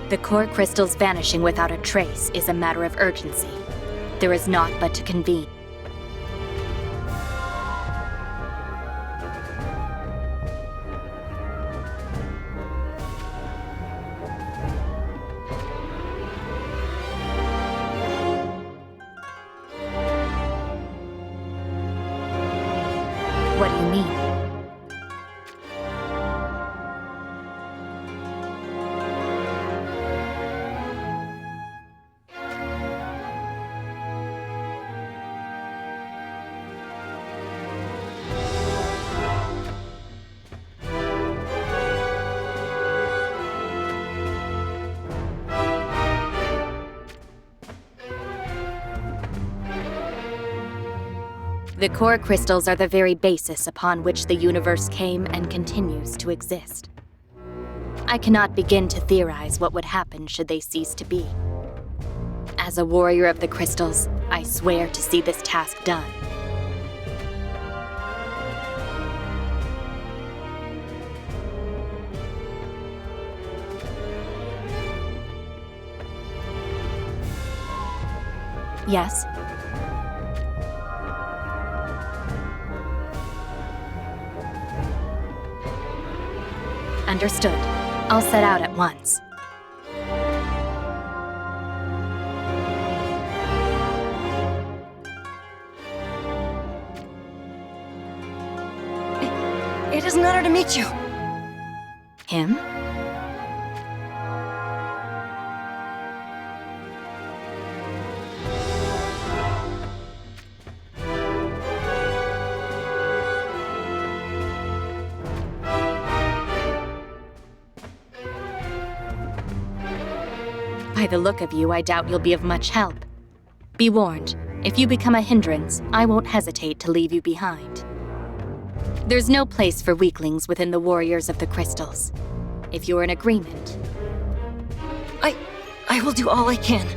The core crystals vanishing without a trace is a matter of urgency. There is naught but to convene. What do you mean? The core crystals are the very basis upon which the universe came and continues to exist. I cannot begin to theorize what would happen should they cease to be. As a warrior of the crystals, I swear to see this task done. Yes? Understood. I'll set out at once. It is an honor to meet you. Him? By the look of you, I doubt you'll be of much help. Be warned, if you become a hindrance, I won't hesitate to leave you behind. There's no place for weaklings within the Warriors of the Crystals. If you're in agreement... I will do all I can.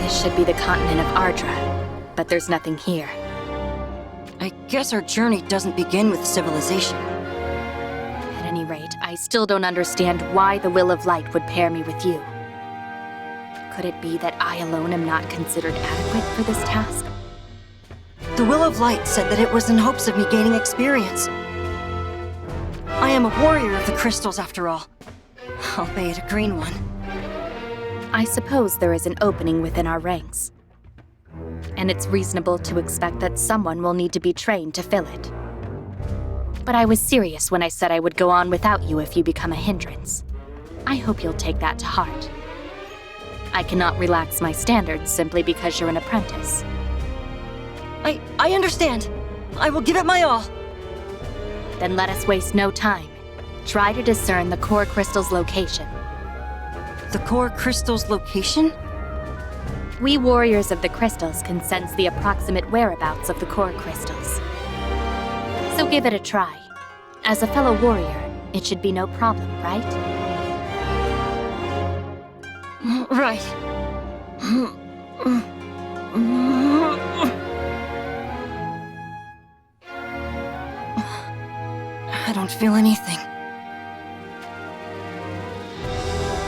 This should be the continent of Ardra, but there's nothing here. I guess our journey doesn't begin with civilization. At any rate, I still don't understand why the Will of Light would pair me with you. Could it be that I alone am not considered adequate for this task? The Will of Light said that it was in hopes of me gaining experience. I am a warrior of the crystals, after all. Albeit a green one. I suppose there is an opening within our ranks. And it's reasonable to expect that someone will need to be trained to fill it. But I was serious when I said I would go on without you if you become a hindrance. I hope you'll take that to heart. I cannot relax my standards simply because you're an apprentice. I understand. I will give it my all. Then let us waste no time. Try to discern the core crystal's location. The core crystal's location? We warriors of the crystals can sense the approximate whereabouts of the core crystals. So give it a try. As a fellow warrior, it should be no problem, right? Right. I don't feel anything.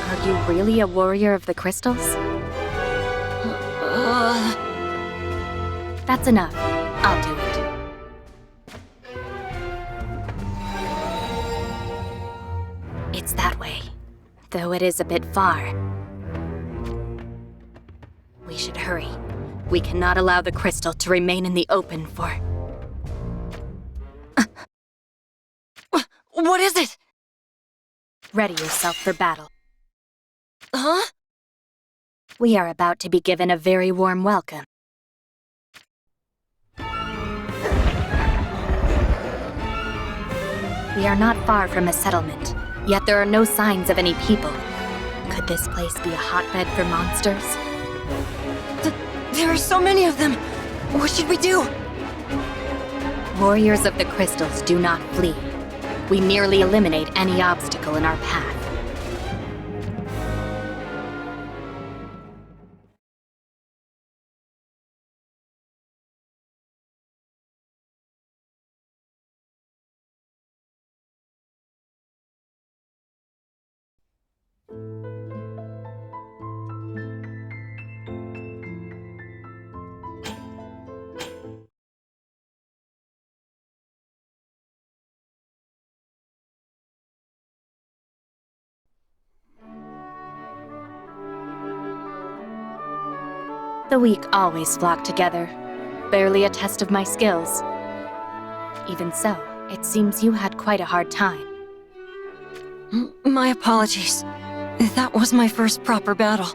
Are you really a warrior of the crystals? That's enough. I'll do it. It's that way, though it is a bit far. We should hurry. We cannot allow the crystal to remain in the open for... What is it? Ready yourself for battle. Huh? We are about to be given a very warm welcome. We are not far from a settlement, yet there are no signs of any people. Could this place be a hotbed for monsters? There are so many of them! What should we do? Warriors of the Crystals do not flee. We merely eliminate any obstacle in our path. The weak always flock together. Barely a test of my skills. Even so, it seems you had quite a hard time. My apologies. That was my first proper battle.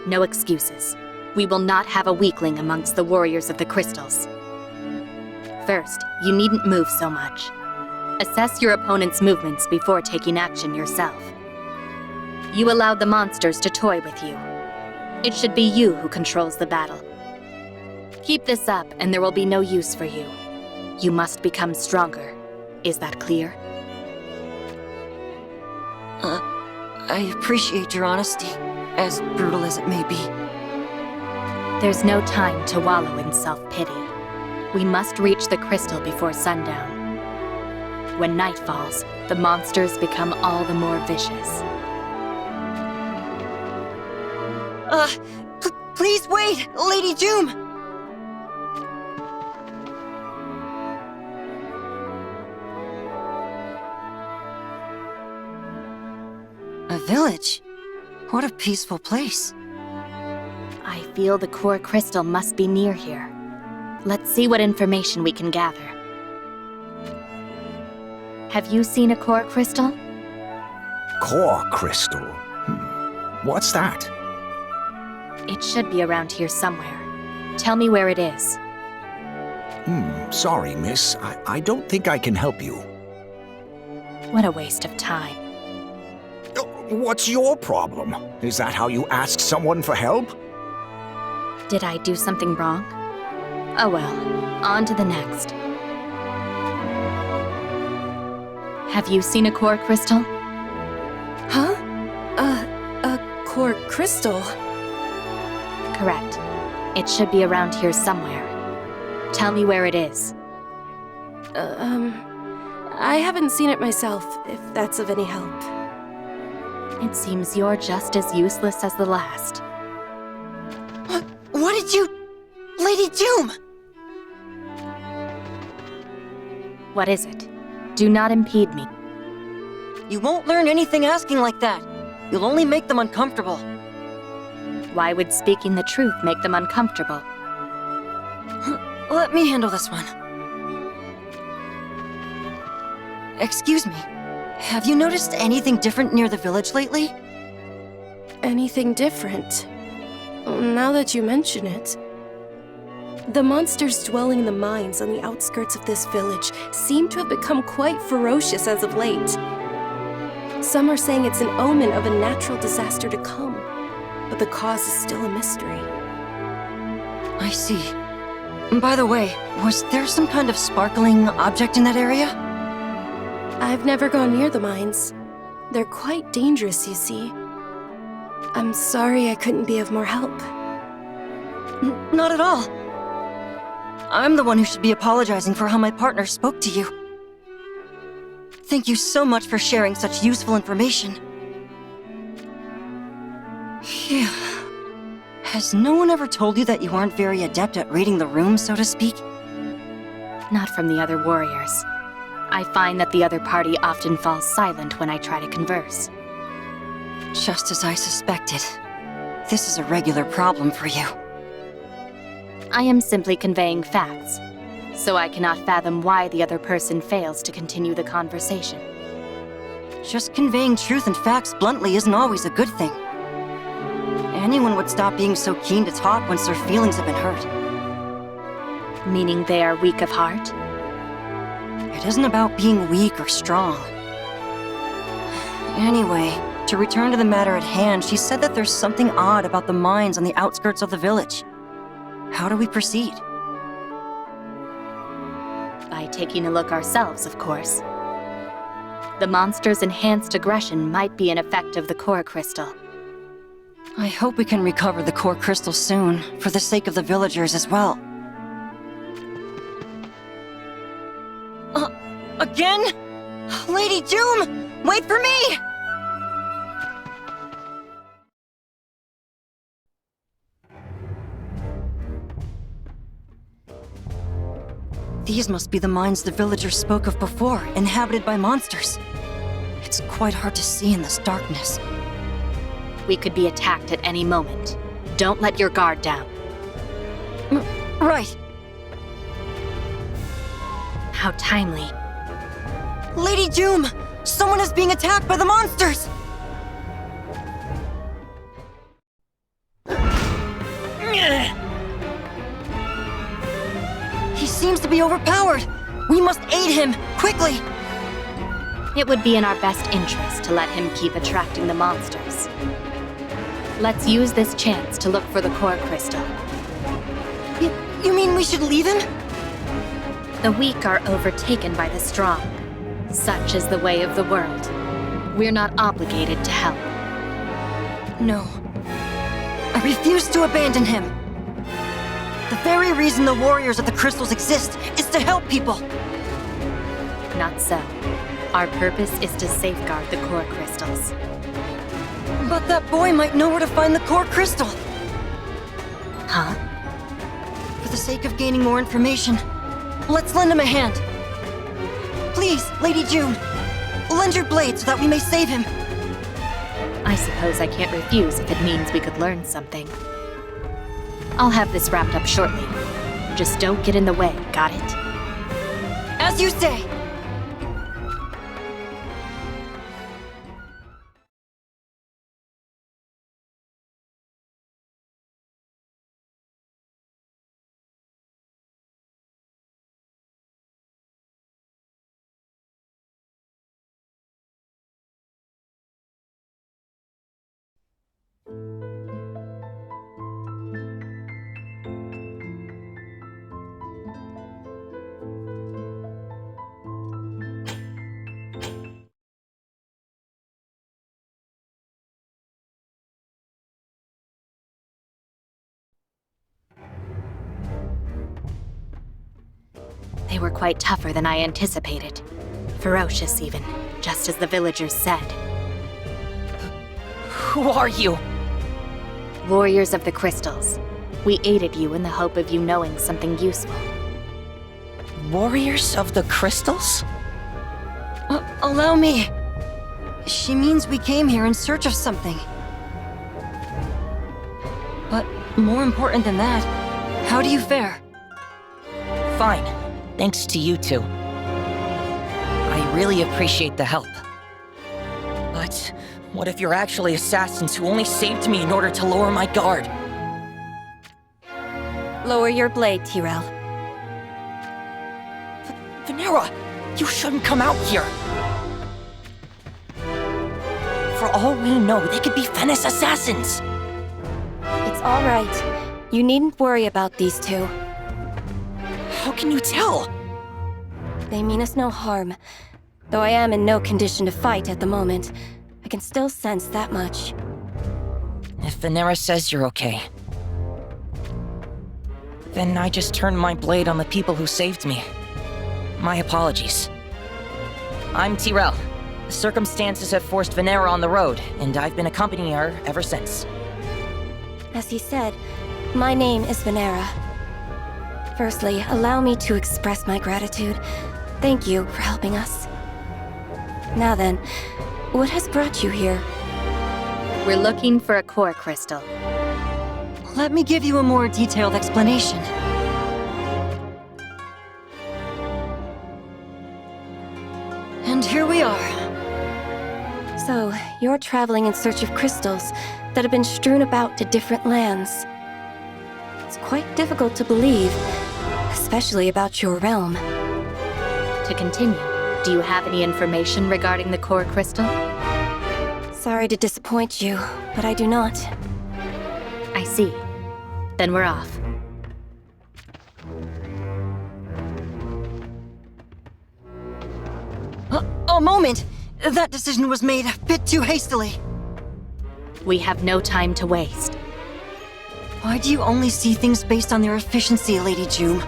No excuses. We will not have a weakling amongst the warriors of the crystals. First, you needn't move so much. Assess your opponent's movements before taking action yourself. You allowed the monsters to toy with you. It should be you who controls the battle. Keep this up and there will be no use for you. You must become stronger. Is that clear? I appreciate your honesty, as brutal as it may be. There's no time to wallow in self-pity. We must reach the crystal before sundown. When night falls, the monsters become all the more vicious. Please wait, Lady Doom! A village? What a peaceful place. I feel the core crystal must be near here. Let's see what information we can gather. Have you seen a core crystal? Core crystal? What's that? It should be around here somewhere. Tell me where it is. Sorry, miss. I don't think I can help you. What a waste of time. What's your problem? Is that how you ask someone for help? Did I do something wrong? Oh well, on to the next. Have you seen a core crystal? Huh? A core crystal? Correct. It should be around here somewhere. Tell me where it is. I haven't seen it myself, if that's of any help. It seems you're just as useless as the last. What did you... Lady Doom! What is it? Do not impede me. You won't learn anything asking like that. You'll only make them uncomfortable. Why would speaking the truth make them uncomfortable? Let me handle this one. Excuse me. Have you noticed anything different near the village lately? Anything different? Now that you mention it. The monsters dwelling in the mines on the outskirts of this village seem to have become quite ferocious as of late. Some are saying it's an omen of a natural disaster to come, but the cause is still a mystery. I see. By the way, was there some kind of sparkling object in that area? I've never gone near the mines. They're quite dangerous, you see. I'm sorry I couldn't be of more help. Not at all. I'm the one who should be apologizing for how my partner spoke to you. Thank you so much for sharing such useful information. Phew. Has no one ever told you that you aren't very adept at reading the room, so to speak? Not from the other warriors. I find that the other party often falls silent when I try to converse. Just as I suspected. This is a regular problem for you. I am simply conveying facts, so I cannot fathom why the other person fails to continue the conversation. Just conveying truth and facts bluntly isn't always a good thing. Anyone would stop being so keen to talk once their feelings have been hurt. Meaning they are weak of heart? It isn't about being weak or strong. Anyway, to return to the matter at hand, she said that there's something odd about the mines on the outskirts of the village. How do we proceed? By taking a look ourselves, of course. The monster's enhanced aggression might be an effect of the core crystal. I hope we can recover the core crystal soon, for the sake of the villagers as well. Again? Lady Doom! Wait for me! These must be the mines the villagers spoke of before, inhabited by monsters. It's quite hard to see in this darkness. We could be attacked at any moment. Don't let your guard down. Right. How timely. Lady Doom! Someone is being attacked by the monsters! He seems to be overpowered! We must aid him, quickly! It would be in our best interest to let him keep attracting the monsters. Let's use this chance to look for the core crystal. You mean we should leave him? The weak are overtaken by the strong. Such is the way of the world. We're not obligated to help. No. I refuse to abandon him. The very reason the warriors of the crystals exist is to help people. Not so. Our purpose is to safeguard the core crystals. But that boy might know where to find the core crystal. Huh? For the sake of gaining more information, let's lend him a hand. Please, Lady June, lend your blade so that we may save him. I suppose I can't refuse if it means we could learn something. I'll have this wrapped up shortly. Just don't get in the way, got it? As you say. They were quite tougher than I anticipated. Ferocious even, just as the villagers said. Who are you? Warriors of the Crystals. We aided you in the hope of you knowing something useful. Warriors of the Crystals? Allow me. She means we came here in search of something. But more important than that, how do you fare? Fine. Thanks to you two. I really appreciate the help. But what if you're actually assassins who only saved me in order to lower my guard? Lower your blade, Tyrell. Venera, you shouldn't come out here. For all we know, they could be Venice assassins. It's all right. You needn't worry about these two. How can you tell? They mean us no harm. Though I am in no condition to fight at the moment, I can still sense that much. If Venera says you're okay, then I just turned my blade on the people who saved me. My apologies. I'm Tyrell. The circumstances have forced Venera on the road, and I've been accompanying her ever since. As he said, my name is Venera. Firstly, allow me to express my gratitude. Thank you for helping us. Now then, what has brought you here? We're looking for a core crystal. Let me give you a more detailed explanation. And here we are. So, you're traveling in search of crystals that have been strewn about to different lands. It's quite difficult to believe, especially about your realm. To continue, do you have any information regarding the core crystal? Sorry to disappoint you, but I do not. I see. Then we're off. a moment! That decision was made a bit too hastily. We have no time to waste. Why do you only see things based on their efficiency, Lady June?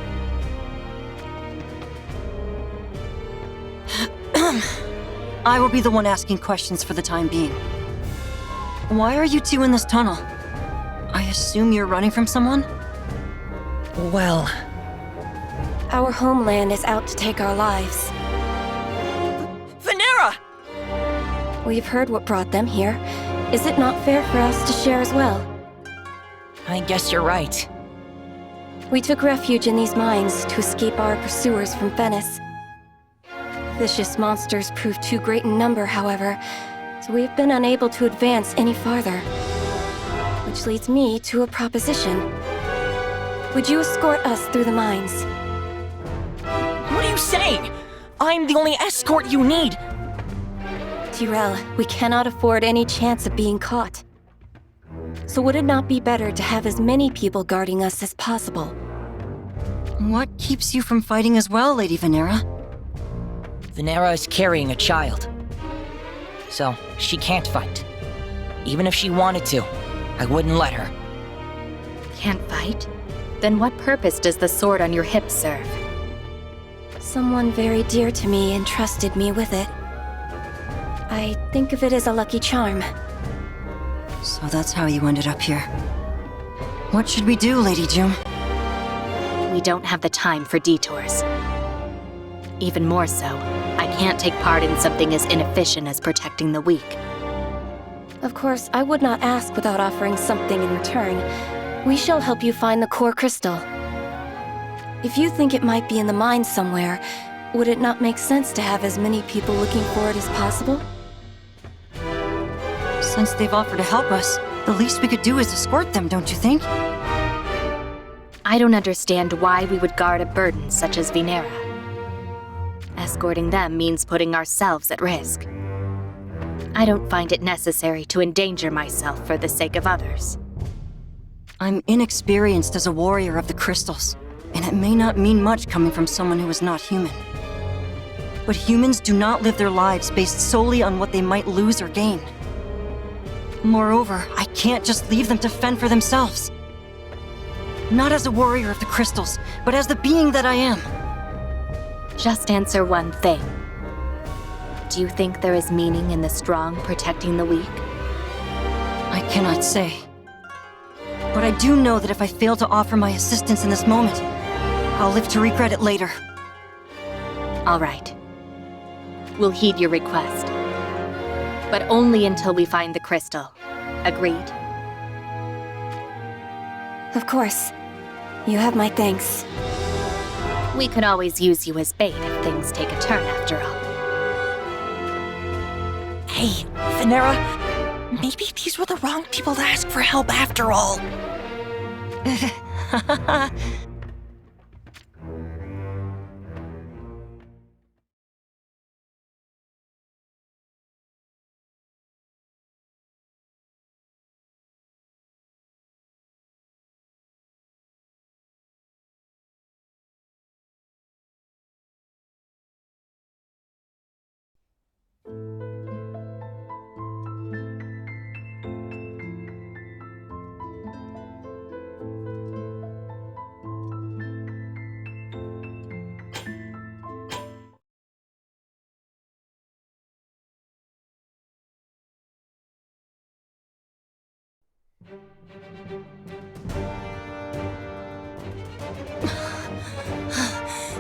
I will be the one asking questions for the time being. Why are you two in this tunnel? I assume you're running from someone? Well, Our homeland is out to take our lives. Venera! We've heard what brought them here. Is it not fair for us to share as well? I guess you're right. We took refuge in these mines to escape our pursuers from Venice. Vicious monsters proved too great in number, however, so we've been unable to advance any farther. Which leads me to a proposition. Would you escort us through the mines? What are you saying? I'm the only escort you need. Tyrell, we cannot afford any chance of being caught. So would it not be better to have as many people guarding us as possible? What keeps you from fighting as well, Lady Venera? Venera is carrying a child. So, she can't fight. Even if she wanted to, I wouldn't let her. Can't fight? Then what purpose does the sword on your hip serve? Someone very dear to me entrusted me with it. I think of it as a lucky charm. So that's how you ended up here. What should we do, Lady June? We don't have the time for detours. Even more so, I can't take part in something as inefficient as protecting the weak. Of course, I would not ask without offering something in return. We shall help you find the core crystal. If you think it might be in the mine somewhere, would it not make sense to have as many people looking for it as possible? Since they've offered to help us, the least we could do is escort them, don't you think? I don't understand why we would guard a burden such as Venera. Escorting them means putting ourselves at risk. I don't find it necessary to endanger myself for the sake of others. I'm inexperienced as a warrior of the crystals, and it may not mean much coming from someone who is not human. But humans do not live their lives based solely on what they might lose or gain. Moreover, I can't just leave them to fend for themselves. Not as a warrior of the crystals, but as the being that I am. Just answer one thing. Do you think there is meaning in the strong protecting the weak? I cannot say. But I do know that if I fail to offer my assistance in this moment, I'll live to regret it later. All right. We'll heed your request. But only until we find the crystal. Agreed? Of course. You have my thanks. We could always use you as bait if things take a turn after all. Hey, Venera, maybe these were the wrong people to ask for help after all.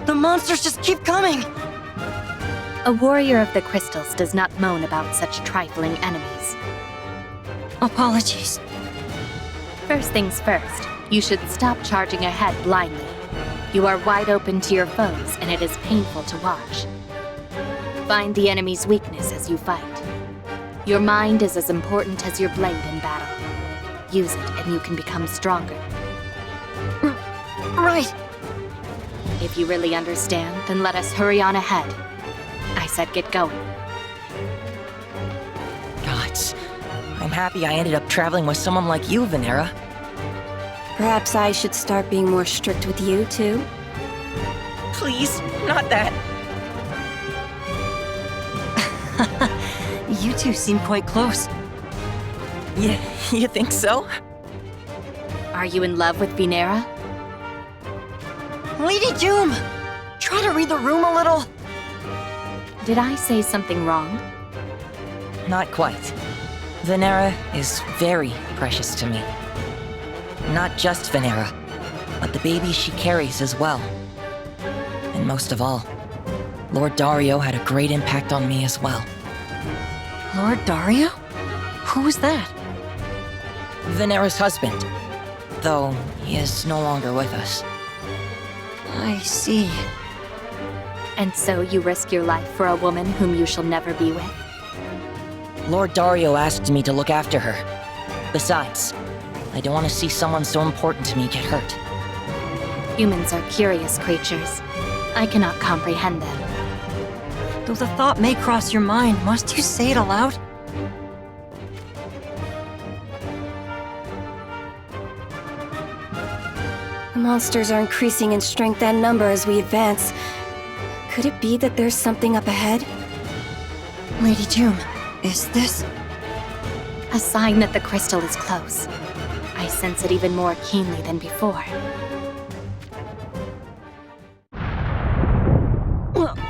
The monsters just keep coming! A warrior of the crystals does not moan about such trifling enemies. Apologies. First things first, you should stop charging ahead blindly. You are wide open to your foes, and it is painful to watch. Find the enemy's weakness as you fight. Your mind is as important as your blade in battle. Use it, and you can become stronger. Right! If you really understand, then let us hurry on ahead. I said get going. Gods, I'm happy I ended up traveling with someone like you, Venera. Perhaps I should start being more strict with you, too? Please, not that. You two seem quite close. Yeah, you think so? Are you in love with Venera? Lady Doom! Try to read the room a little. Did I say something wrong? Not quite. Venera is very precious to me. Not just Venera, but the baby she carries as well. And most of all, Lord Dario had a great impact on me as well. Lord Dario? Who was that? Venera's husband, though he is no longer with us. I see. And so you risk your life for a woman whom you shall never be with? Lord Dario asked me to look after her. Besides, I don't want to see someone so important to me get hurt. Humans are curious creatures. I cannot comprehend them. Though the thought may cross your mind, must you say it aloud? The monsters are increasing in strength and number as we advance. Could it be that there's something up ahead? Lady Doom, is this... A sign that the crystal is close. I sense it even more keenly than before.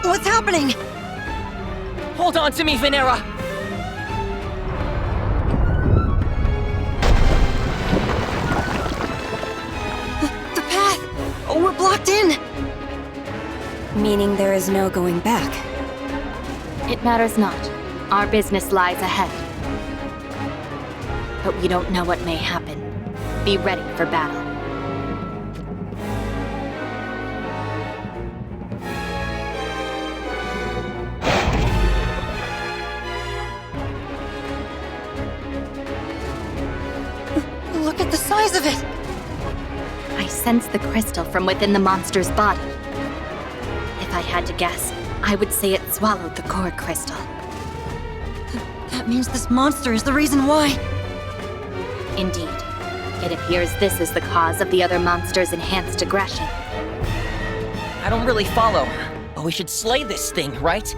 What's happening? Hold on to me, Venera! The path! Oh, we're blocked in! Meaning there is no going back. It matters not. Our business lies ahead. But we don't know what may happen. Be ready for battle. Look at the size of it! I sense the crystal from within the monster's body. If I had to guess, I would say it swallowed the core crystal. That means this monster is the reason why. Indeed. It appears this is the cause of the other monster's enhanced aggression. I don't really follow, but we should slay this thing, right?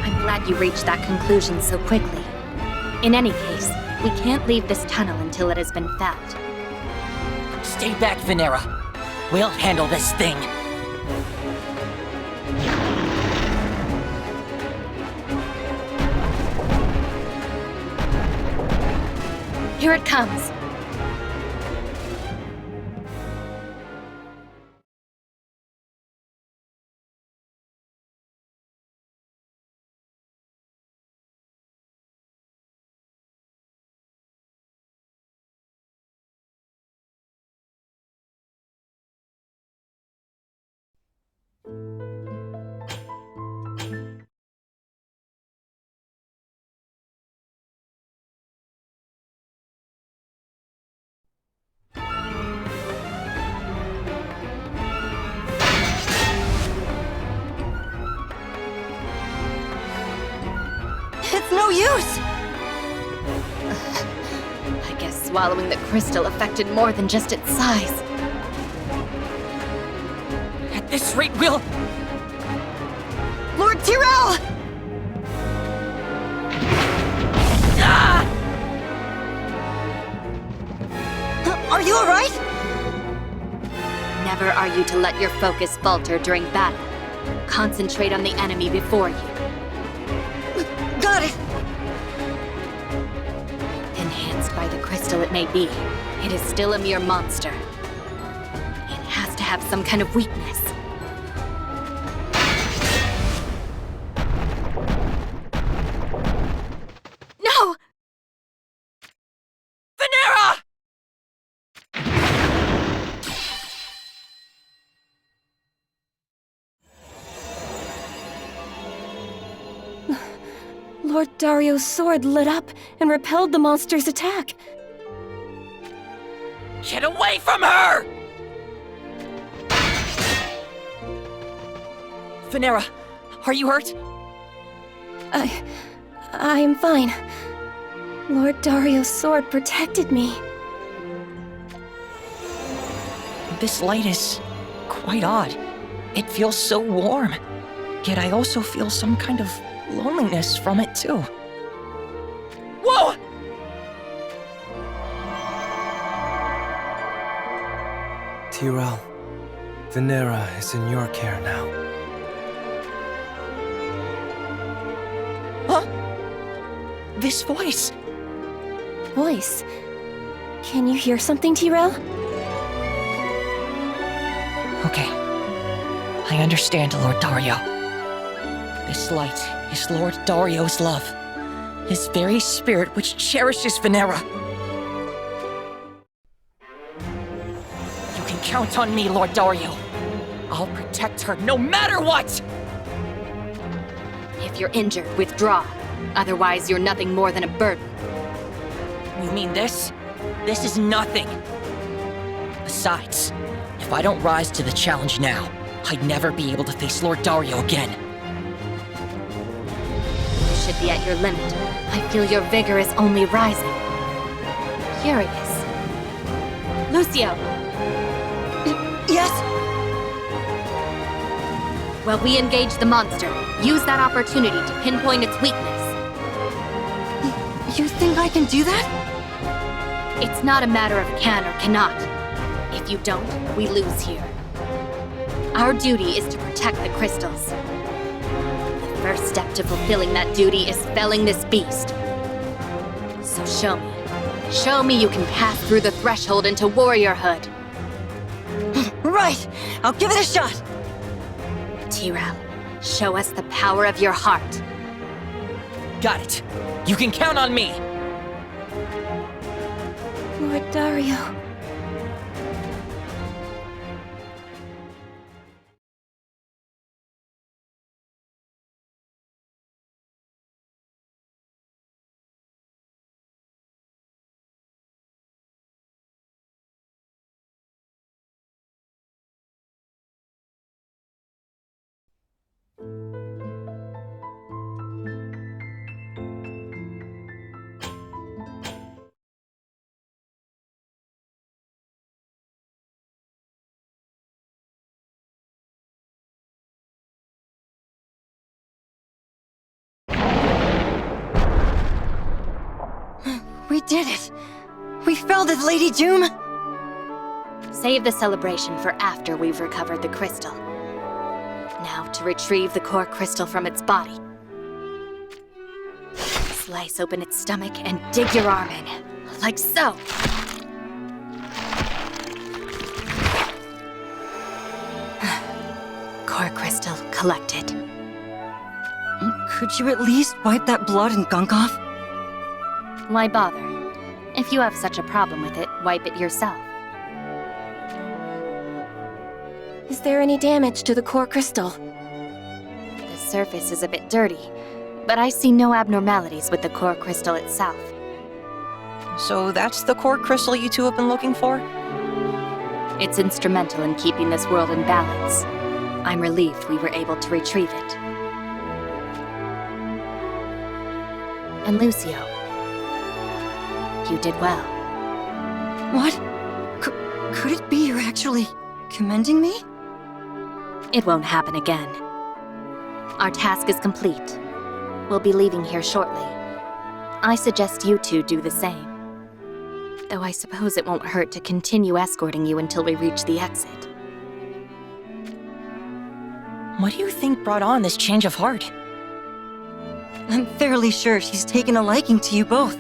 I'm glad you reached that conclusion so quickly. In any case, we can't leave this tunnel until it has been felled. Stay back, Venera. We'll handle this thing. Here it comes. It's no use! I guess swallowing the crystal affected more than just its size. At this rate, we'll... Lord Tyrell! Ah! Are you alright? Never are you to let your focus falter during battle. Concentrate on the enemy before you. Got it! Enhanced by the crystal it may be, it is still a mere monster. It has to have some kind of weakness. No! Venera! Lord Dario's sword lit up and repelled the monster's attack. Get away from her! Venera, are you hurt? I am fine. Lord Dario's sword protected me. This light is quite odd. It feels so warm. Yet I also feel some kind of loneliness from it too. Tyrell, Venera is in your care now. Huh? This voice. Voice. Can you hear something, Tyrell? Okay. I understand, Lord Dario. This light is Lord Dario's love. His very spirit which cherishes Venera. You can count on me, Lord Dario. I'll protect her no matter what! If you're injured, withdraw. Otherwise, you're nothing more than a burden. You mean this? This is nothing. Besides, if I don't rise to the challenge now, I'd never be able to face Lord Dario again. You should be at your limit. I feel your vigor is only rising. Curious. Lucio! Yes? Well, we engage the monster. Use that opportunity to pinpoint its weakness. You think I can do that? It's not a matter of can or cannot. If you don't, we lose here. Our duty is to protect the crystals. The first step to fulfilling that duty is felling this beast. So show me. Show me you can pass through the threshold into warriorhood. Right! I'll give it a shot! Tyrell, show us the power of your heart. Got it. You can count on me. Lord Dario. We did it! We felled it, Lady Doom! Save the celebration for after we've recovered the crystal. Now to retrieve the core crystal from its body. Slice open its stomach and dig your arm in, like so. Core crystal collected. Could you at least wipe that blood and gunk off? Why bother? If you have such a problem with it, wipe it yourself. Is there any damage to the core crystal? The surface is a bit dirty, but I see no abnormalities with the core crystal itself. So that's the core crystal you two have been looking for? It's instrumental in keeping this world in balance. I'm relieved we were able to retrieve it. And Lucio, you did well. What? Could it be you're actually commending me? It won't happen again. Our task is complete. We'll be leaving here shortly. I suggest you two do the same. Though I suppose it won't hurt to continue escorting you until we reach the exit. What do you think brought on this change of heart? I'm fairly sure she's taken a liking to you both.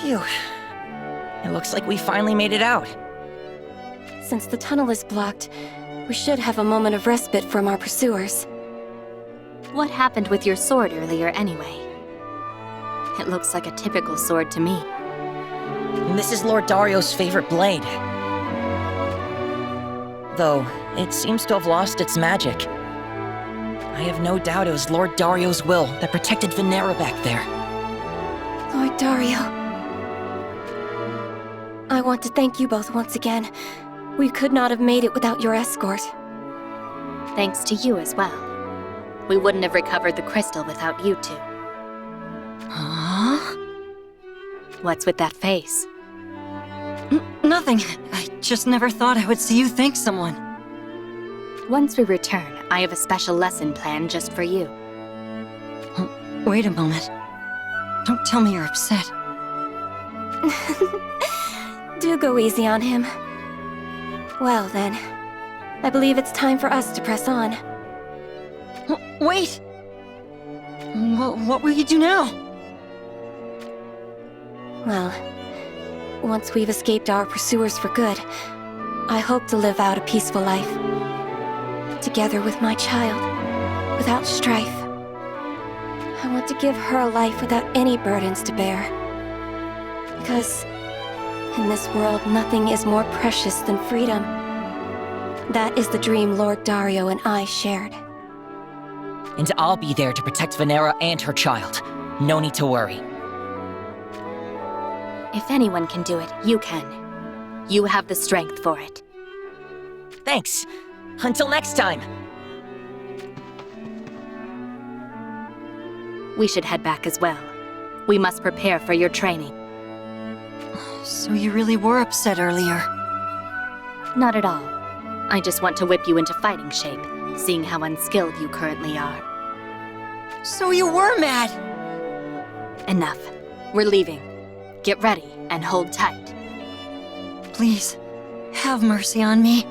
Phew. It looks like we finally made it out. Since the tunnel is blocked, we should have a moment of respite from our pursuers. What happened with your sword earlier anyway? It looks like a typical sword to me. And this is Lord Dario's favorite blade. Though, it seems to have lost its magic. I have no doubt it was Lord Dario's will that protected Venera back there. Lord Dario. I want to thank you both once again. We could not have made it without your escort. Thanks to you as well. We wouldn't have recovered the crystal without you two. Huh? What's with that face? Nothing. I just never thought I would see you thank someone. Once we return, I have a special lesson planned just for you. Wait a moment. Don't tell me you're upset. Do go easy on him. Well then, I believe it's time for us to press on. Wait! What will you do now? Well, once we've escaped our pursuers for good, I hope to live out a peaceful life. Together with my child, without strife. I want to give her a life without any burdens to bear. Because in this world, nothing is more precious than freedom. That is the dream Lord Dario and I shared. And I'll be there to protect Venera and her child. No need to worry. If anyone can do it, you can. You have the strength for it. Thanks. Until next time. We should head back as well. We must prepare for your training. So you really were upset earlier. Not at all. I just want to whip you into fighting shape, seeing how unskilled you currently are. So you were mad! Enough. We're leaving. Get ready and hold tight. Please, have mercy on me.